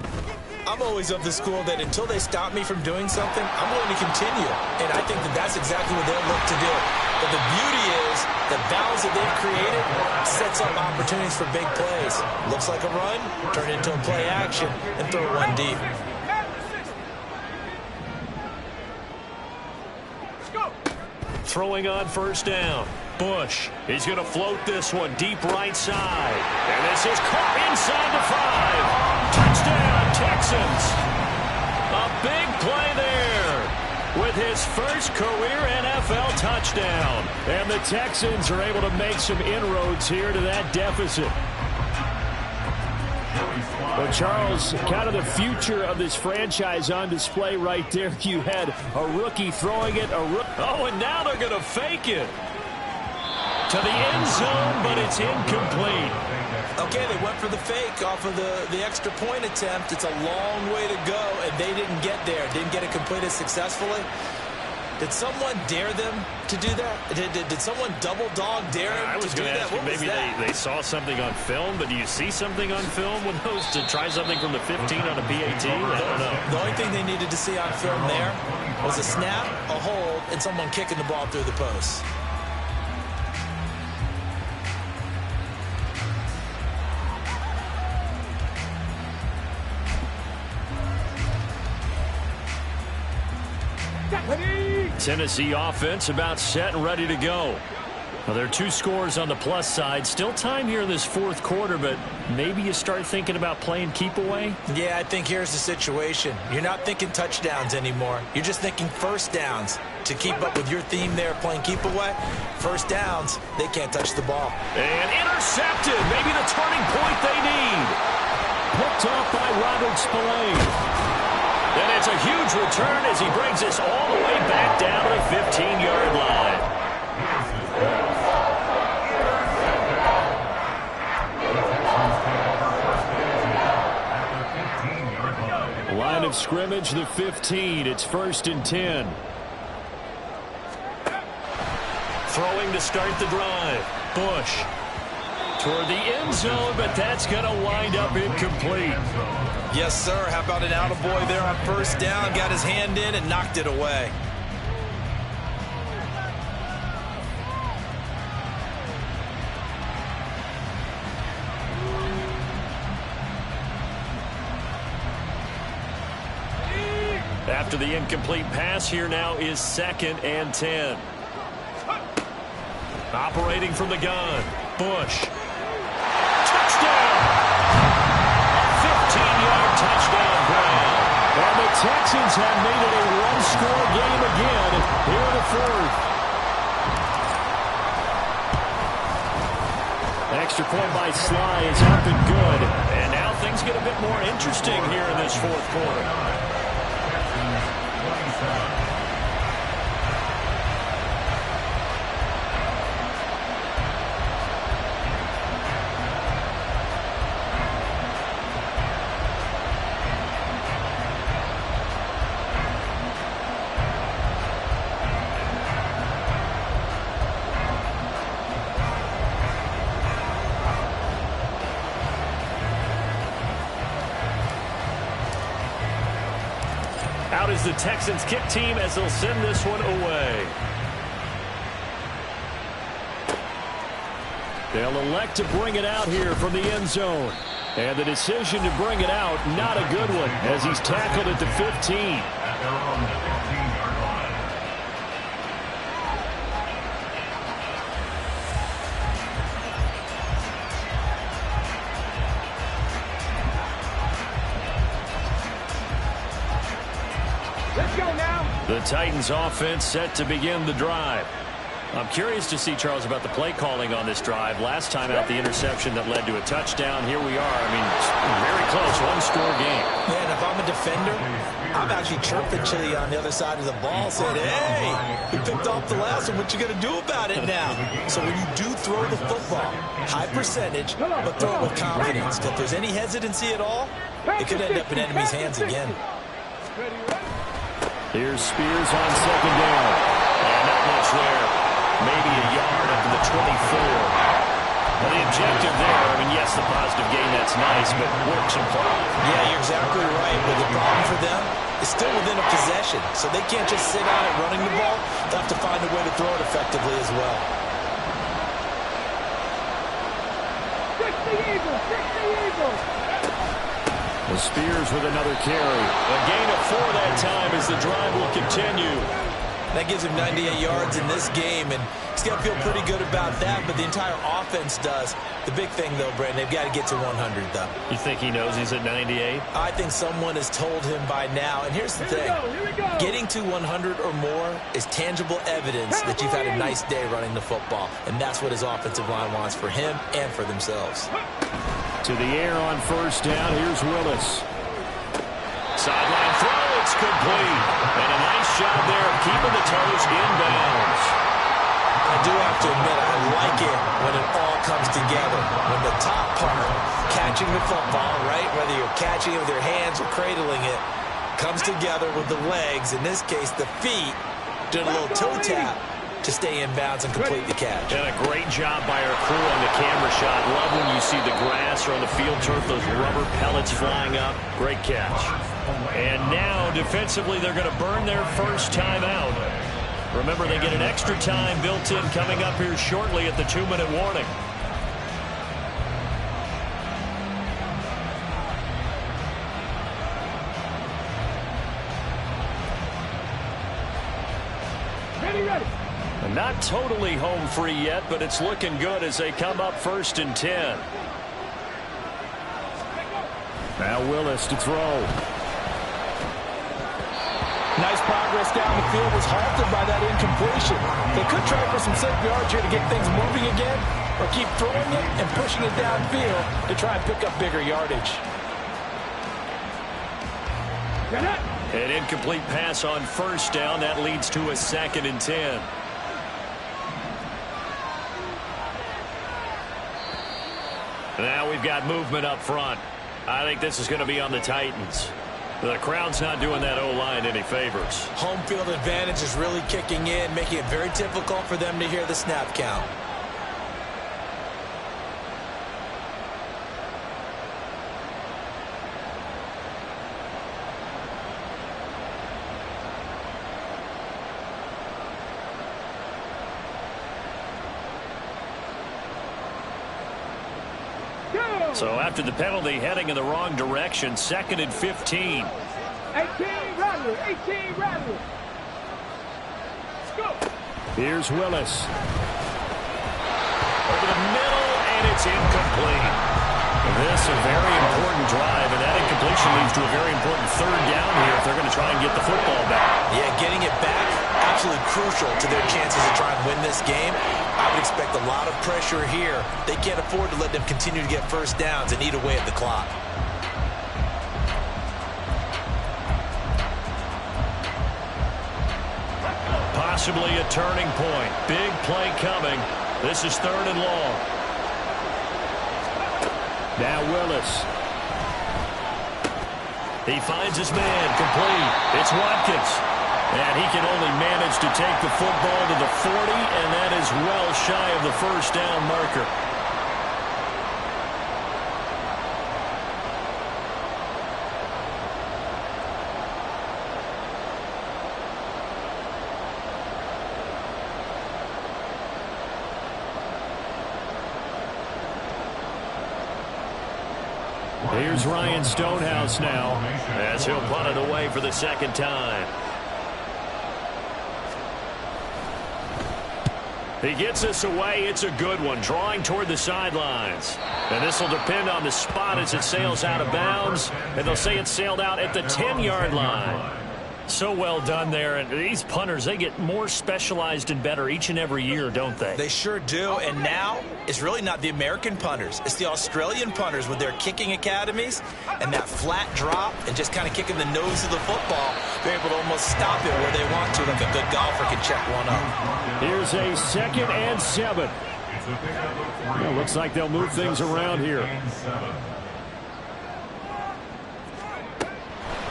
I'm always of the school that until they stop me from doing something, I'm going to continue. And I think that that's exactly what they'll look to do. But the beauty is the balance that they've created sets up opportunities for big plays. Looks like a run, turn it into a play action, and throw one deep. Throwing on 1st down. Bush, he's going to float this one deep right side. And this is caught inside the 5. Touchdown, Texans. A big play there with his first career NFL touchdown. And the Texans are able to make some inroads here to that deficit. Well, Charles, kind of the future of this franchise on display right there. You had a rookie throwing it. Oh, and now they're going to fake it to the end zone, but it's incomplete. Okay, they went for the fake off of the extra point attempt. It's a long way to go, and they didn't get there. Didn't get it completed successfully. Did someone dare them to do that? Did someone double dog dare them to do that? I was going to ask you, maybe they saw something on film, but do you see something on film with those to try something from the 15 on a PAT? I don't know. The only thing they needed to see on film there was a snap, a hold, and someone kicking the ball through the post. Tennessee offense about set and ready to go. Well, there are 2 scores on the plus side. Still time here in this fourth quarter, but maybe you start thinking about playing keep away? Yeah, I think here's the situation. You're not thinking touchdowns anymore. You're just thinking first downs. To keep up with your theme there, playing keep away, first downs, they can't touch the ball. And intercepted. Maybe the turning point they need. Picked off by Robert Spillane. And it's a huge return as he brings us all the way back down to the 15-yard line. Line of scrimmage, the 15. It's 1st and 10. Throwing to start the drive. Bush toward the end zone, but that's going to wind up incomplete. Yes, sir. How about an attaboy there on first down? Got his hand in and knocked it away. After the incomplete pass, here now is 2nd and 10. Operating from the gun. Bush. Touchdown! A 15-yard touchdown grab. And the Texans have made it a one-score game again here in the fourth. Extra point by Sly is up and good. And now things get a bit more interesting here in this fourth quarter. Out is the Texans kick team as they'll send this one away. They'll elect to bring it out here from the end zone. And the decision to bring it out, not a good one, as he's tackled at the 15. At their own 15-yard line. Let's go now. The Titans offense set to begin the drive. I'm curious to see, Charles, about the play calling on this drive. Last time out, the interception that led to a touchdown. Here we are. I mean, very close, one-score game. Yeah, and if I'm a defender, I'm actually chirping Chili on the other side of the ball, saying, hey, we picked off the last one. What you going to do about it now? So when you do throw the football, high percentage, but throw it with confidence. If there's any hesitancy at all, it could end up in enemy's hands again. Here's Spears on second down. And not much there. Maybe a yard up to the 24. Well, the objective there, I mean, yes, the positive gain, that's nice, but works implied. Yeah, you're exactly right. But the problem for them is still within a possession. So they can't just sit on it running the ball. They'll have to find a way to throw it effectively as well. Fix the Eagles! Fix the Eagles! Well, Spears with another carry. A gain of 4 that time as the drive will continue. That gives him 98 yards in this game, and he's got to feel pretty good about that, but the entire offense does. The big thing, though, Brandon, they've got to get to 100, though. You think he knows he's at 98? I think someone has told him by now, and here's the thing. Getting to 100 or more is tangible evidence that you've had a nice day running the football, and that's what his offensive line wants for him and for themselves. To the air on first down, here's Willis. Sideline throw, it's complete. And a nice job there of keeping the toes inbounds. I do have to admit, I like it when it all comes together. When the top part, catching the football, right, whether you're catching it with your hands or cradling it, comes together with the legs, in this case the feet, doing a little toe tap to stay in bounds and complete the catch. And a great job by our crew on the camera shot. Love when you see the grass or on the field turf, those rubber pellets flying up. Great catch. And now, defensively, they're going to burn their first timeout. Remember, they get an extra time built in coming up here shortly at the 2-minute warning. Ready. Not totally home free yet, but it's looking good as they come up 1st and 10. Now Willis to throw. Nice progress down the field, was halted by that incompletion. They could try for some safe yards here to get things moving again, or keep throwing it and pushing it downfield to try and pick up bigger yardage. An incomplete pass on 1st down. That leads to a 2nd and 10. Now we've got movement up front. I think this is going to be on the Titans. The crowd's not doing that O-line any favors. Home field advantage is really kicking in, making it very difficult for them to hear the snap count. So after the penalty, heading in the wrong direction, 2nd and 15. 18 Rattler. 18 Rattler. Go. Here's Willis. Over the middle, and it's incomplete. This a very important drive, and that incompletion leads to a very important 3rd down here if they're going to try and get the football back. Yeah, getting it back, absolutely crucial to their chances to try and win this game. I would expect a lot of pressure here. They can't afford to let them continue to get 1st downs and eat away at the clock. Possibly a turning point. Big play coming. This is 3rd and long. Now Willis. He finds his man, complete. It's Watkins. And he can only manage to take the football to the 40, and that is well shy of the 1st down marker. Here's Ryan Stonehouse now, as he'll punt it away for the 2nd time. He gets this away. It's a good one, drawing toward the sidelines. And this will depend on the spot as it sails out of bounds. And they'll say it sailed out at the 10-yard line. So well done there. And these punters, they get more specialized and better each and every year, don't they? They sure do. And now it's really not the American punters. It's the Australian punters with their kicking academies and that flat drop and just kind of kicking the nose of the football. They're able to almost stop it where they want to, like a good golfer can check one up. Here's a 2nd and 7. Well, looks like they'll move things around here.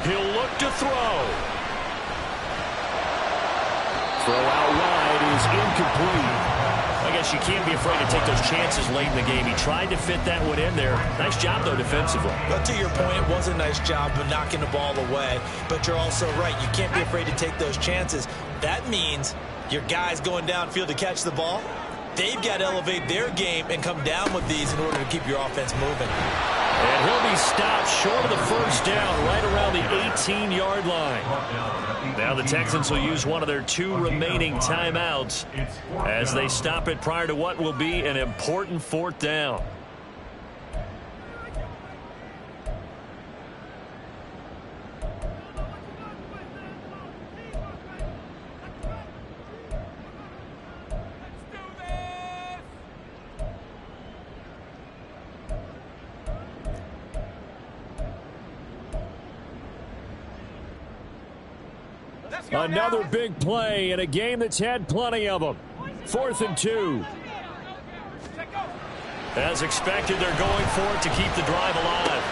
He'll look to throw. Throw out wide is incomplete. I guess you can't be afraid to take those chances late in the game. He tried to fit that one in there. Nice job, though, defensively. But to your point, it was a nice job of knocking the ball away. But you're also right. You can't be afraid to take those chances. That means your guys going downfield to catch the ball, they've got to elevate their game and come down with these in order to keep your offense moving. And he'll be stopped short of the 1st down right around the 18-yard line. Now the Texans will use one of their 2 remaining timeouts as they stop it prior to what will be an important 4th down. Another big play in a game that's had plenty of them. 4th and 2. As expected, they're going for it to keep the drive alive.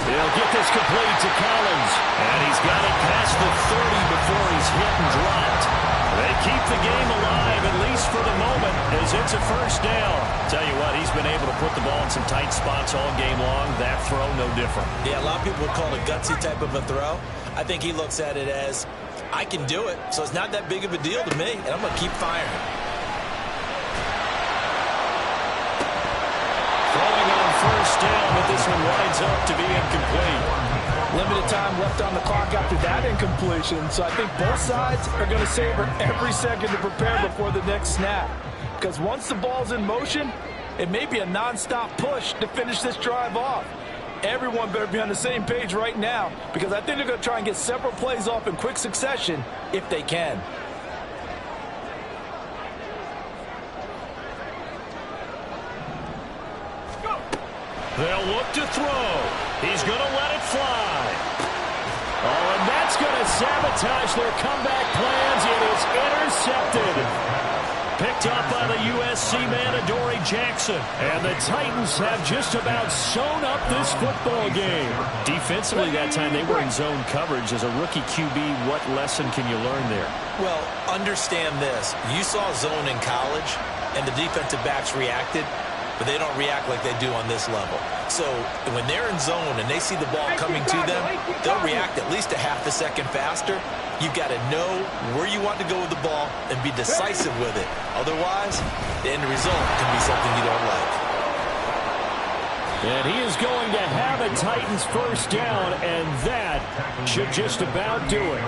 They'll get this complete to Collins. And he's got it past the 30 before he's hit and dropped. They keep the game alive, at least for the moment, as It's a first down. Tell you what, he's been able to put the ball in some tight spots all game long. That throw, no different. Yeah, a lot of people would call it a gutsy type of a throw. I think he looks at it as, I can do it, so it's not that big of a deal to me, and I'm going to keep firing. Throwing on first down, but this one winds up to be incomplete. Limited time left on the clock after that incompletion, so I think both sides are going to savor every second to prepare before the next snap. Because once the ball's in motion, it may be a non-stop push to finish this drive off. Everyone better be on the same page right now, because I think they're going to try and get several plays off in quick succession if they can. They'll look to throw. He's going to let it fly. Oh, and that's going to sabotage their comeback plans. It is intercepted. Picked up by the USC man, Adoree Jackson. And the Titans have just about sewn up this football game. Defensively that time, they were in zone coverage. As a rookie QB, what lesson can you learn there? Well, understand this. You saw zone in college, and the defensive backs reacted, but they don't react like they do on this level. So when they're in zone and they see the ball coming to them, they'll react at least a half a second faster. You've got to know where you want to go with the ball and be decisive with it. Otherwise, the end result can be something you don't like. And he is going to have a Titans first down, and that should just about do it.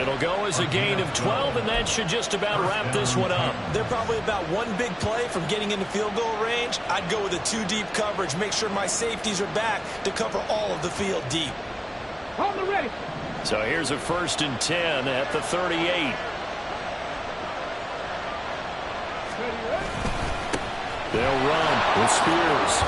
It'll go as a gain of 12, and that should just about wrap this one up. They're probably about one big play from getting into field goal range. I'd go with a 2-deep coverage, make sure my safeties are back to cover all of the field deep. Hold the ready. So here's a 1st and 10 at the 38. They'll run with Spears.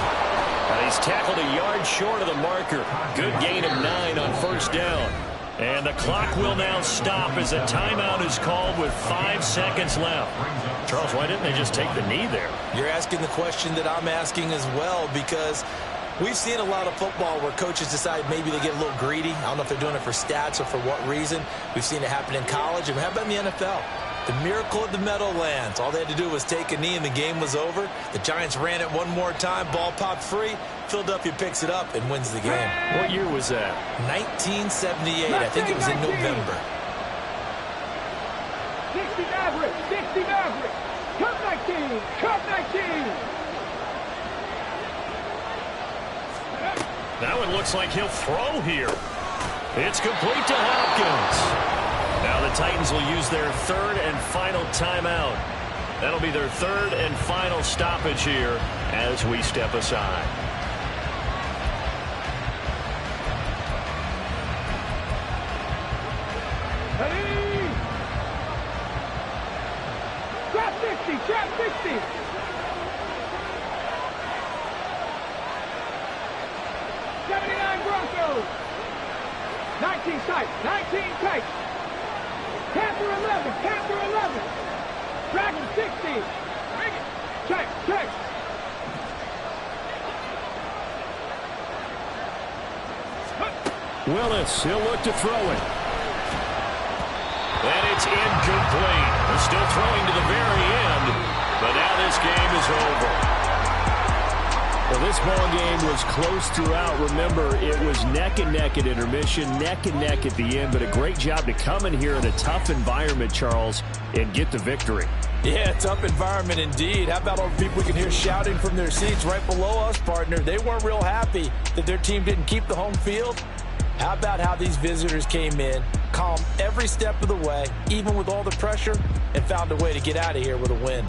He's tackled a yard short of the marker. Good gain of 9 on first down. And the clock will now stop as a timeout is called with 5 seconds left. Charles, why didn't they just take the knee there? You're asking the question that I'm asking as well, because we've seen a lot of football where coaches decide maybe they get a little greedy. I don't know if they're doing it for stats or for what reason. We've seen it happen in college, and how about in the NFL? The miracle of the Meadowlands. All they had to do was take a knee and the game was over. The Giants ran it one more time. Ball popped free. Philadelphia picks it up and wins the game. What year was that? 1978. I think it was in November. 60 Maverick. 60 Maverick. Cut 19. Cut 19. That one looks like he'll throw here. It's complete to Hopkins. Now the Titans will use their 3rd and final timeout. That'll be their 3rd and final stoppage here as we step aside. Ready. Trap 60. Trap 60. 79 Broncos. 19 tight. 19 tight. Panther 11, Panther 11. Dragon 60. Check, check. Willis, he'll look to throw it. And it's incomplete. They're still throwing to the very end, but now this game is over. Well, this ball game was close throughout. Remember, it was neck and neck at intermission, neck and neck at the end, but a great job to come in here in a tough environment, Charles, and get the victory. Yeah, tough environment indeed. How about all the people we can hear shouting from their seats right below us, partner? They weren't real happy that their team didn't keep the home field. How about how these visitors came in, calm every step of the way, even with all the pressure, and found a way to get out of here with a win.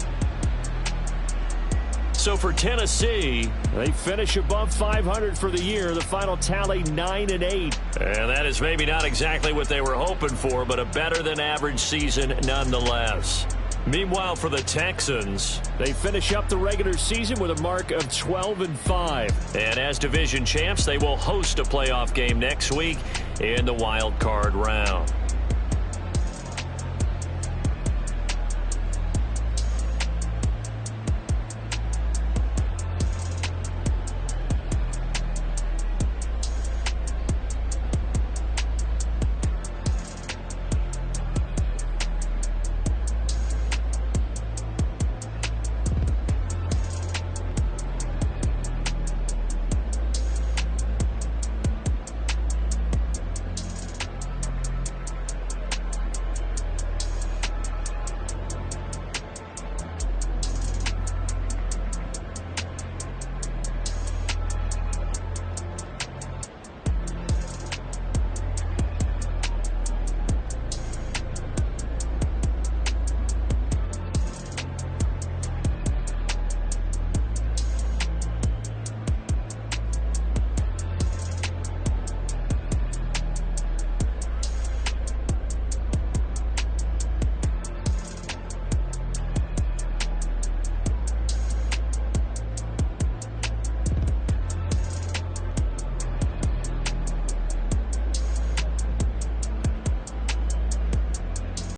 So for Tennessee, they finish above 500 for the year. The final tally 9-8. And that is maybe not exactly what they were hoping for, but a better than average season nonetheless. Meanwhile, for the Texans, they finish up the regular season with a mark of 12-5. And as division champs, they will host a playoff game next week in the wild card round.